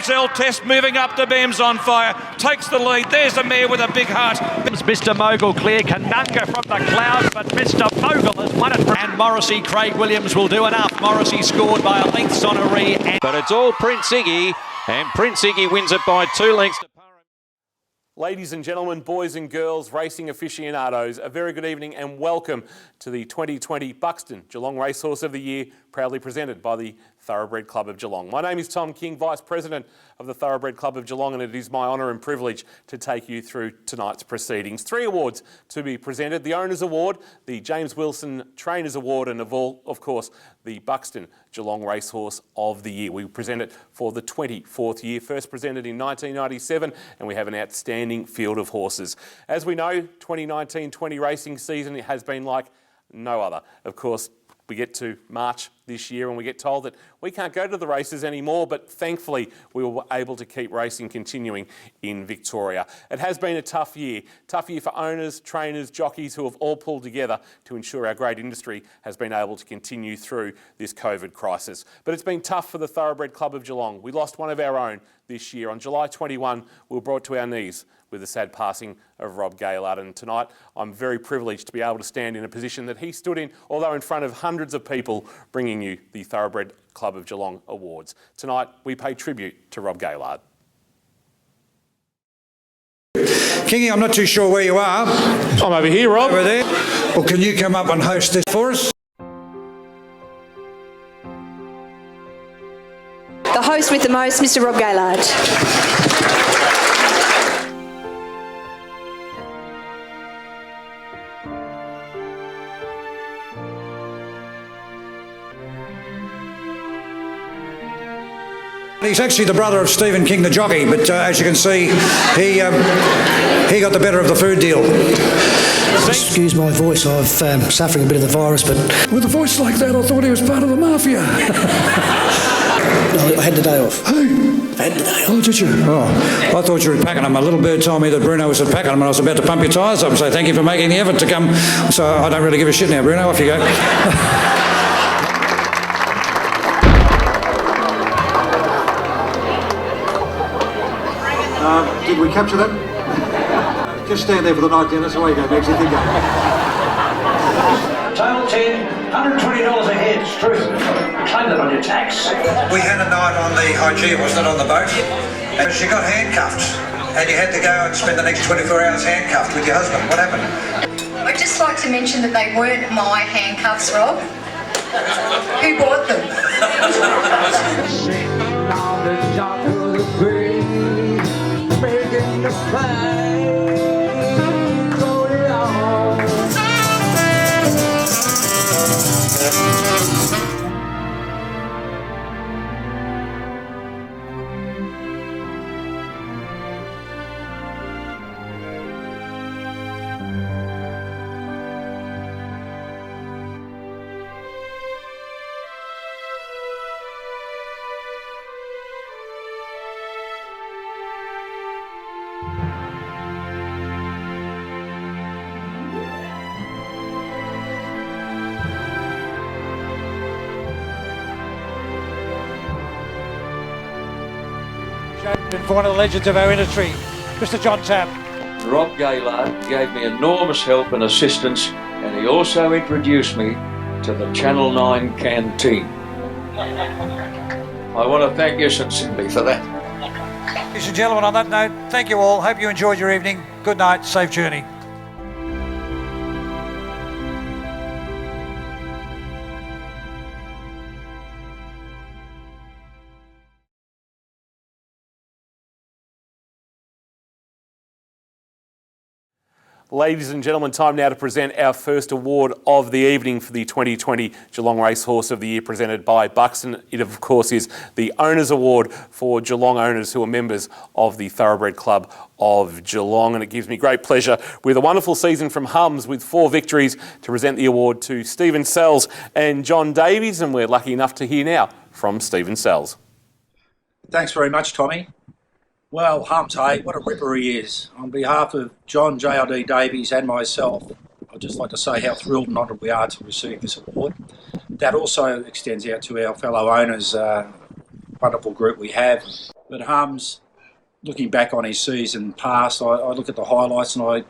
Denzel Test moving up to Beams on Fire. Takes the lead. There's a mare with a big heart. Mr. Mogul clear. Kanunga from the clouds, but Mr. Mogul has won it. And Morrissey, Craig Williams will do enough. Morrissey scored by a length, Sonnery. But it's all Prince Iggy, and Prince Iggy wins it by 2 lengths. Ladies and gentlemen, boys and girls, racing aficionados, a very good evening and welcome to the 2020 Buxton Geelong Racehorse of the Year, proudly presented by the Thoroughbred Club of Geelong. My name is Tom King, Vice President of the Thoroughbred Club of Geelong, and it is my honour and privilege to take you through tonight's proceedings. 3 awards to be presented: the Owners Award, the James Wilson Trainers Award, and of course, the Buxton Geelong Racehorse of the Year. We present it for the 24th year, first presented in 1997, and we have an outstanding field of horses. As we know, 2019-20 racing season has been like no other. Of course, we get to March this year and we get told that we can't go to the races anymore, but thankfully we were able to keep racing continuing in Victoria. It has been a tough year for owners, trainers, jockeys who have all pulled together to ensure our great industry has been able to continue through this COVID crisis. But it's been tough for the Thoroughbred Club of Geelong. We lost one of our own this year. On July 21, we were brought to our knees with the sad passing of Rob Gaylard, and tonight I'm very privileged to be able to stand in a position that he stood in, although in front of hundreds of people, bringing you the Thoroughbred Club of Geelong Awards. Tonight we pay tribute to Rob Gaylard. Kingy, I'm not too sure where you are. I'm over here, Rob. Over there. Well, can you come up and host this for us? The host with the most, Mr. Rob Gaylard. He's actually the brother of Stephen King, the jockey, but as you can see, he got the better of the food deal. Excuse my voice, I'm suffering a bit of the virus, but With a voice like that, I thought he was part of the mafia. I had the day off. Who? I had the day off. Oh, did you? Oh, I thought you were at Pakenham. A little bird told me that Bruno was at Pakenham and I was about to pump your tyres up and say thank you for making the effort to come. So I don't really give a shit now, Bruno. Off you go. Did we capture that? Just stand there for the night, Dennis. Away you go, Megsy. Keep going. Total 10, $120 a head, it's true. Claim that on your tax. We had a night on the IG, wasn't it, on the boat? And she got handcuffed. And you had to go and spend the next 24 hours handcuffed with your husband. What happened? I'd just like to mention that they weren't my handcuffs, Rob. Who bought them? For one of the legends of our industry, Mr. John Tapp. Rob Gaylard gave me enormous help and assistance, and he also introduced me to the Channel 9 canteen. I want to thank you sincerely for that. Ladies and gentlemen, on that note, thank you all. Hope you enjoyed your evening. Good night, safe journey. Ladies and gentlemen, time now to present our first award of the evening for the 2020 Geelong Racehorse of the Year, presented by Buxton. It, of course, is the Owners Award for Geelong owners who are members of the Thoroughbred Club of Geelong. And it gives me great pleasure, with a wonderful season from Hums with 4 victories, to present the award to Stephen Sells and John Davies. And we're lucky enough to hear now from Stephen Sells. Thanks very much, Tommy. Well, Hums, hey, what a ripper he is. On behalf of John JLD Davies and myself, I'd just like to say how thrilled and honoured we are to receive this award. That also extends out to our fellow owners, wonderful group we have. But Hums, looking back on his season past, I look at the highlights and I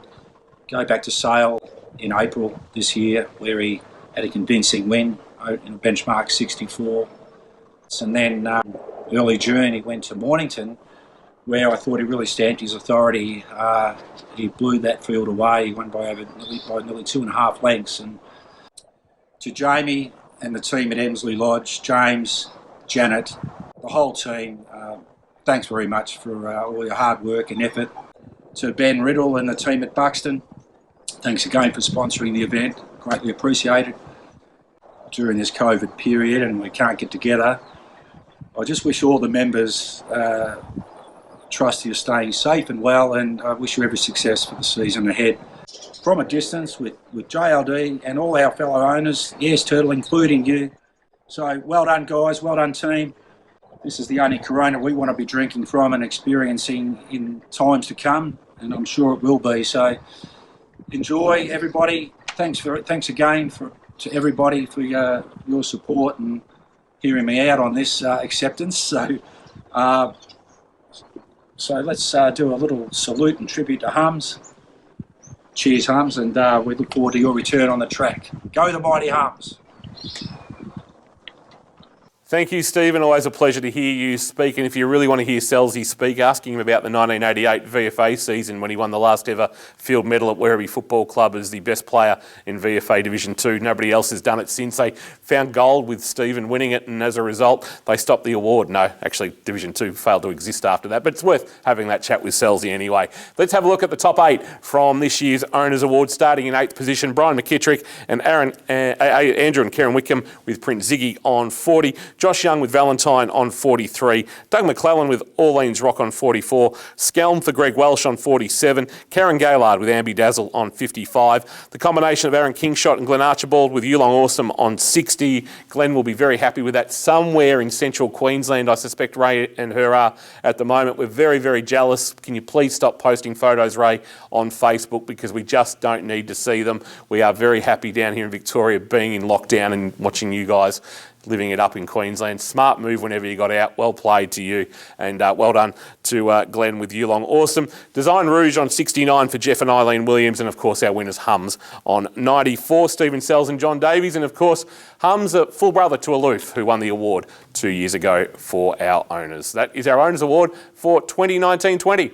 go back to Sale in April this year, where he had a convincing win in a benchmark 64. And then early June he went to Mornington, where I thought he really stamped his authority. He blew that field away. He won by nearly 2.5 lengths. And to Jamie and the team at Emsley Lodge, James, Janet, the whole team, thanks very much for all your hard work and effort. To Ben Riddle and the team at Buxton, thanks again for sponsoring the event. Greatly appreciated during this COVID period and we can't get together. I just wish all the members trust you're staying safe and well, and I wish you every success for the season ahead. From a distance with JLD and all our fellow owners, yes, Turtle, including you. So well done, guys, well done, team. This is the only Corona we want to be drinking from and experiencing in times to come, and I'm sure it will be. So enjoy, everybody. Thanks again to everybody for your support and hearing me out on this acceptance. So let's do a little salute and tribute to Hums. Cheers, Hums, and we look forward to your return on the track. Go the mighty Hums. Thank you, Stephen. Always a pleasure to hear you speak. And if you really want to hear Selzy speak, asking him about the 1988 VFA season when he won the last ever field medal at Werribee Football Club as the best player in VFA Division 2. Nobody else has done it since. They found gold with Stephen winning it, and as a result, they stopped the award. No, actually, Division 2 failed to exist after that, but it's worth having that chat with Selzy anyway. Let's have a look at the top 8 from this year's Owners Award. Starting in 8th position, Brian McKittrick and Andrew and Karen Wickham with Prince Ziggy on 40. Josh Young with Valentine on 43. Doug McClellan with Orleans Rock on 44. Skelm for Greg Welsh on 47. Karen Gaylard with Ambi Dazzle on 55. The combination of Aaron Kingshot and Glenn Archibald with Geelong Awesome on 60. Glenn will be very happy with that. Somewhere in central Queensland, I suspect Ray and her are at the moment. We're very, very jealous. Can you please stop posting photos, Ray, on Facebook, because we just don't need to see them. We are very happy down here in Victoria being in lockdown and watching you guys living it up in Queensland. Smart move whenever you got out. Well played to you. And well done to Glenn with Geelong Awesome. Design Rouge on 69 for Jeff and Eileen Williams. And of course our winners Hums on 94. Stephen Sells and John Davies. And of course Hums, a full brother to Aloof, who won the award 2 years ago for our owners. That is our Owners Award for 2019-20.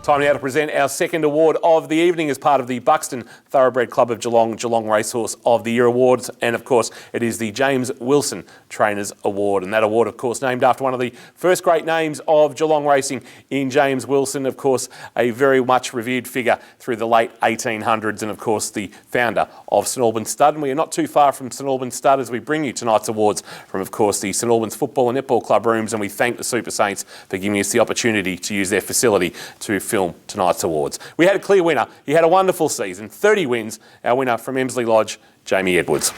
Time now to present our second award of the evening as part of the Buxton Thoroughbred Club of Geelong Racehorse of the Year Awards. And of course, it is the James Wilson Trainers Award. And that award, of course, named after one of the first great names of Geelong racing in James Wilson. Of course, a very much revered figure through the late 1800s and, of course, the founder of St Albans Stud. And we are not too far from St Albans Stud as we bring you tonight's awards from, of course, the St Albans Football and Netball Club rooms. And we thank the Super Saints for giving us the opportunity to use their facility to film tonight's awards. We had a clear winner. He had a wonderful season, 30 wins. Our winner from Emsley Lodge, Jamie Edwards.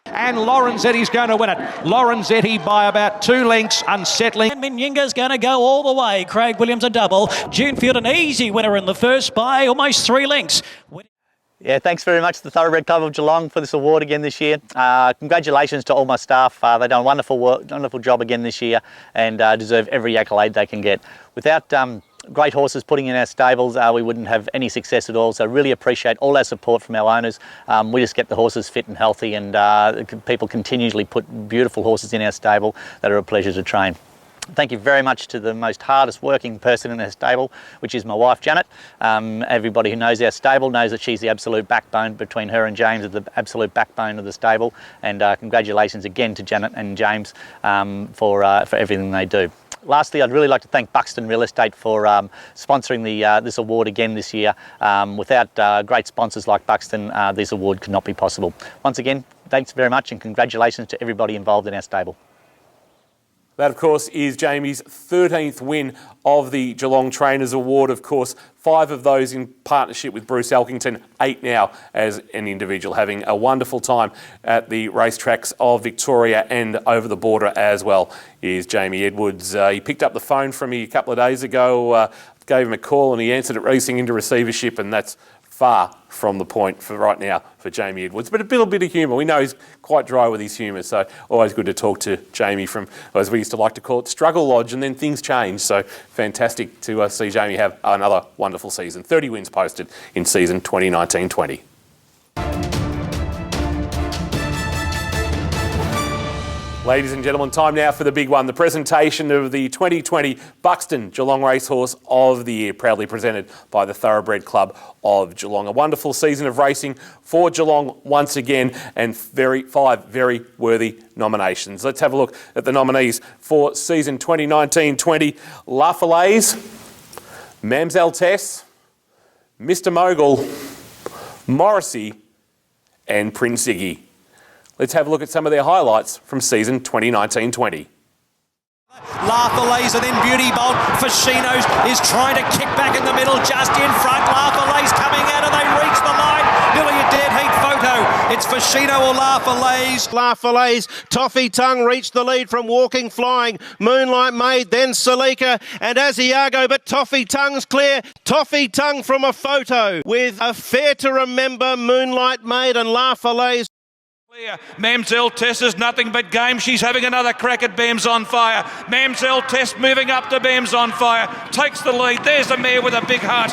And Lorenzetti's going to win it. Lorenzetti by about 2 lengths, unsettling. And Minyinga's going to go all the way. Craig Williams a double. Junefield an easy winner in the first by almost 3 lengths. Yeah, thanks very much to the Thoroughbred Club of Geelong for this award again this year. Congratulations to all my staff. They've done a wonderful job again this year and deserve every accolade they can get. Without great horses putting in our stables, we wouldn't have any success at all. So really appreciate all our support from our owners. We just get the horses fit and healthy, and people continually put beautiful horses in our stable that are a pleasure to train. Thank you very much to the most hardest working person in our stable, which is my wife, Janet. Everybody who knows our stable knows that she's the absolute backbone. Between her and James, the absolute backbone of the stable. And congratulations again to Janet and James for everything they do. Lastly, I'd really like to thank Buxton Real Estate for sponsoring this award again this year. Without great sponsors like Buxton, this award could not be possible. Once again, thanks very much and congratulations to everybody involved in our stable. That, of course, is Jamie's 13th win of the Geelong Trainers Award. Of course, 5 of those in partnership with Bruce Elkington, 8 now as an individual, having a wonderful time at the racetracks of Victoria and over the border as well, is Jamie Edwards. He picked up the phone from me a couple of days ago, gave him a call and he answered it racing into receivership, and that's far from the point for right now for Jamie Edwards, but a little bit of humour. We know he's quite dry with his humour, so always good to talk to Jamie from, as we used to like to call it, Struggle Lodge, and then things change. So fantastic to see Jamie have another wonderful season. 30 wins posted in season 2019-20. Ladies and gentlemen, time now for the big one, the presentation of the 2020 Buxton Geelong Racehorse of the Year, proudly presented by the Thoroughbred Club of Geelong. A wonderful season of racing for Geelong once again, and five very worthy nominations. Let's have a look at the nominees for season 2019-20. La Falaise, Mamselle Tess, Mr Mogul, Morrissey and Prince Iggy. Let's have a look at some of their highlights from season 2019-20. La Falaise and then Beauty Bolt. Fascino is trying to kick back in the middle, just in front. La Falaise coming out and they reach the line. Nearly a dead heat photo. It's Fascino or La Falaise. La Falaise, Toffee Tongue reached the lead from Walking Flying. Moonlight Maid, then Salika and Asiago, but Toffee Tongue's clear. Toffee Tongue from a photo with a fair to remember Moonlight Maid and La Falaise. Mamselle Tess is nothing but game. She's having another crack at Bam's on fire. Mamselle Tess moving up to Bam's on fire. Takes the lead. There's the mare with a big heart.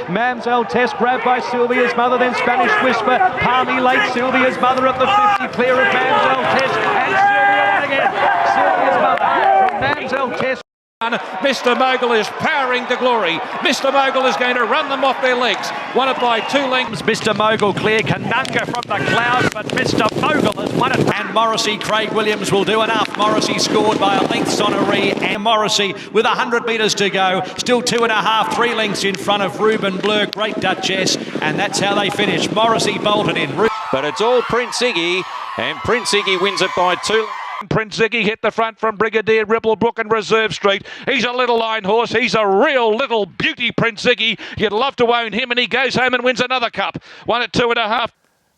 Mamselle Tess grabbed by Sylvia's mother, then Spanish Whisper. Palmy late, Sylvia's mother at the 50. Clear of Mamselle Tess. And Sylvia again. Sylvia's mother from Mamselle Tess. Mr Mogul is powering to glory. Mr Mogul is going to run them off their legs. Won it by 2 lengths. Mr Mogul clear. Kanunga from the clouds, but Mr Mogul has won it. And Morrissey, Craig Williams will do enough. Morrissey scored by a length, Sonnery, and Morrissey with 100 metres to go. Still 2.5, 3 lengths in front of Ruben Blur, Great Duchess, and that's how they finish. Morrissey bolted in. But it's all Prince Iggy, and Prince Iggy wins it by 2. Prince Iggy hit the front from Brigadier, Ripplebrook and Reserve Street. He's a little line horse. He's a real little beauty, Prince Iggy. You'd love to own him, and he goes home and wins another cup. Won at 2.5.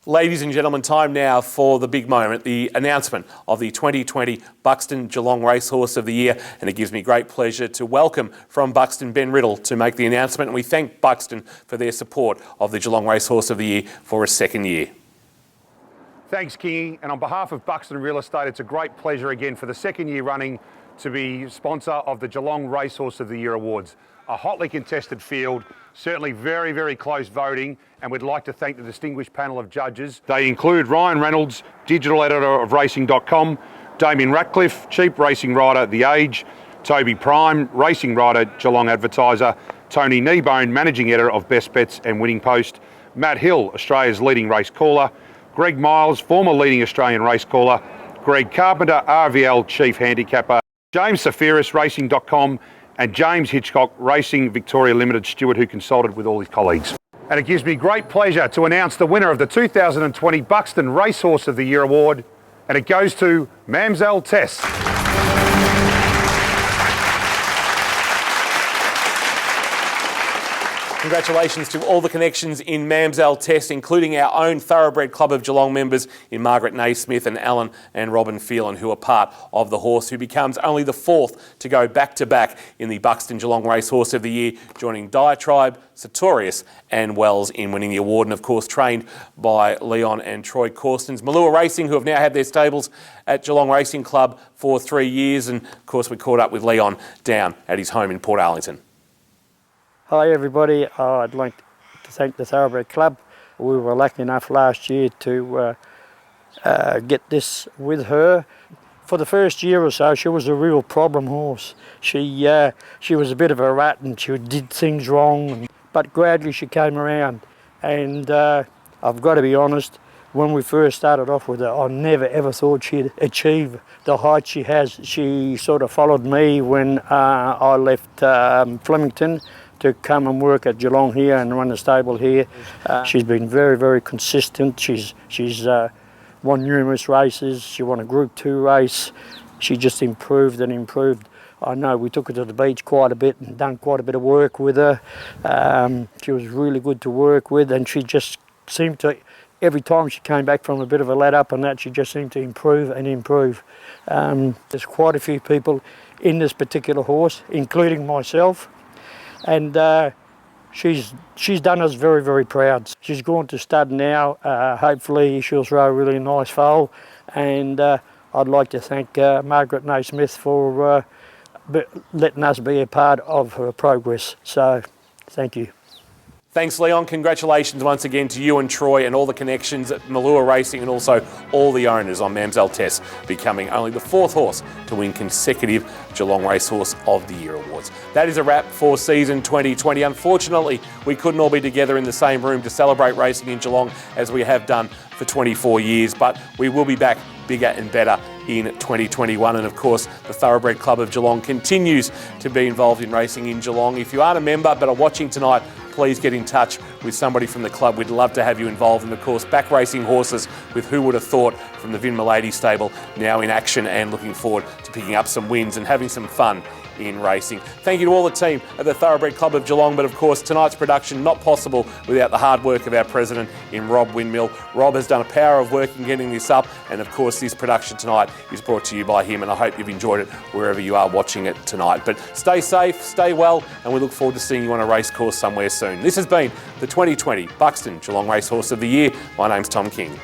Ladies and gentlemen, time now for the big moment, the announcement of the 2020 Buxton Geelong Racehorse of the Year. And it gives me great pleasure to welcome from Buxton Ben Riddle to make the announcement. And we thank Buxton for their support of the Geelong Racehorse of the Year for a second year. Thanks, Kingy. And on behalf of Buxton Real Estate, it's a great pleasure again for the second year running to be sponsor of the Geelong Racehorse of the Year Awards. A hotly contested field, certainly very, very close voting, and we'd like to thank the distinguished panel of judges. They include Ryan Reynolds, digital editor of Racing.com, Damien Ratcliffe, Cheap Racing Rider, The Age, Toby Prime, Racing Rider, Geelong Advertiser, Tony Kneebone, Managing Editor of Best Bets and Winning Post, Matt Hill, Australia's leading race caller, Greg Miles, former leading Australian race caller, Greg Carpenter, RVL Chief Handicapper, James Safiris, Racing.com, and James Hitchcock, Racing Victoria Limited steward, who consulted with all his colleagues. And it gives me great pleasure to announce the winner of the 2020 Buxton Racehorse of the Year Award, and it goes to Mamselle Tess. Congratulations to all the connections in Mamselle Tess, including our own Thoroughbred Club of Geelong members in Margaret Naismith and Alan and Robin Phelan, who are part of the horse, who becomes only the 4th to go back-to-back in the Buxton Geelong Racehorse of the Year, joining Diatribe, Sartorius and Wells in winning the award, and of course trained by Leon and Troy Corstens. Malua Racing, who have now had their stables at Geelong Racing Club for 3 years, and of course we caught up with Leon down at his home in Port Arlington. Hi everybody, I'd like to thank the Thoroughbred Club. We were lucky enough last year to get this with her. For the first year or so, she was a real problem horse. She was a bit of a rat and she did things wrong, but gradually she came around. And I've got to be honest, when we first started off with her, I never ever thought she'd achieve the height she has. She sort of followed me when I left Flemington to come and work at Geelong here and run the stable here. She's been very, very consistent. She's won numerous races. She won a Group 2 race. She just improved and improved. I know we took her to the beach quite a bit and done quite a bit of work with her. She was really good to work with, and she just seemed to, every time she came back from a bit of a let up and that, she just seemed to improve and improve. There's quite a few people in this particular horse, including myself. And she's done us very, very proud. She's gone to stud now. Hopefully she'll throw a really nice foal, and I'd like to thank Margaret Naismith for letting us be a part of her progress. So thank you. Thanks, Leon. Congratulations once again to you and Troy and all the connections at Malua Racing, and also all the owners on Mamselle Tess, becoming only the 4th horse to win consecutive Geelong Racehorse of the Year awards. That is a wrap for season 2020. Unfortunately, we couldn't all be together in the same room to celebrate racing in Geelong as we have done for 24 years, but we will be back bigger and better in 2021. And of course, the Thoroughbred Club of Geelong continues to be involved in racing in Geelong. If you aren't a member but are watching tonight, please get in touch with somebody from the club. We'd love to have you involved. And of course, back racing horses with Who Would Have Thought from the Vin Milady stable now in action, and looking forward to picking up some wins and having some fun in racing. Thank you to all the team at the Thoroughbred Club of Geelong, but of course tonight's production not possible without the hard work of our president in Rob Windmill. Rob has done a power of work in getting this up, and of course this production tonight is brought to you by him, and I hope you've enjoyed it wherever you are watching it tonight. But stay safe, stay well, and we look forward to seeing you on a race course somewhere soon. This has been the 2020 Buxton Geelong Racehorse of the Year. My name's Tom King.